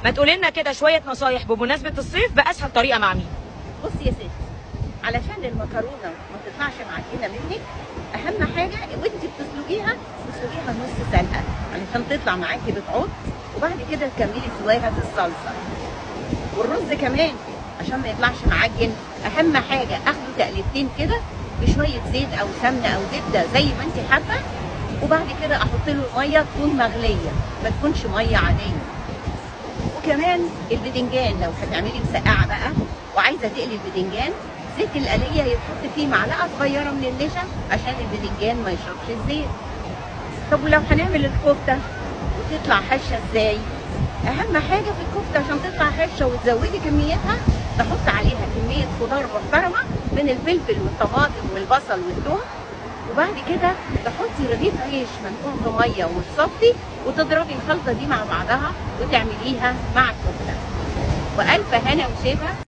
ما تقولي لنا كده شويه نصايح بمناسبه الصيف باسهل طريقه مع مين؟ بصي يا ستي، علشان المكرونه ما تطلعش معجنه منك، اهم حاجه وانت بتسلقيها تسلقيها نص سلقه علشان تطلع معاكي بتعض، وبعد كده تكملي سواها في الصلصه. والرز كمان عشان ما يطلعش معجن، اهم حاجه اخده تقلبتين كده بشويه زيت او سمنه او زبده زي ما انت حابه، وبعد كده احط له الميه تكون مغليه ما تكونش ميه عاديه. وكمان البدنجان لو هتعملي مسقعه بقى وعايزه تقلي البدنجان، زيت القليه يتحط فيه معلقه صغيره من النشا عشان البدنجان ما يشربش الزيت. طب ولو هنعمل الكفته وتطلع هشه ازاي؟ اهم حاجه في الكفته عشان تطلع هشه وتزودي كميتها، تحط عليها كميه خضار محترمه من الفلفل والطماطم والبصل والثوم، وبعد كده تحطي رغيف عيش منقوع في ميه ومتصفي، وتضربي الخلطه دي مع بعضها وتعمليها مع الكفته. والف هنا وشفا.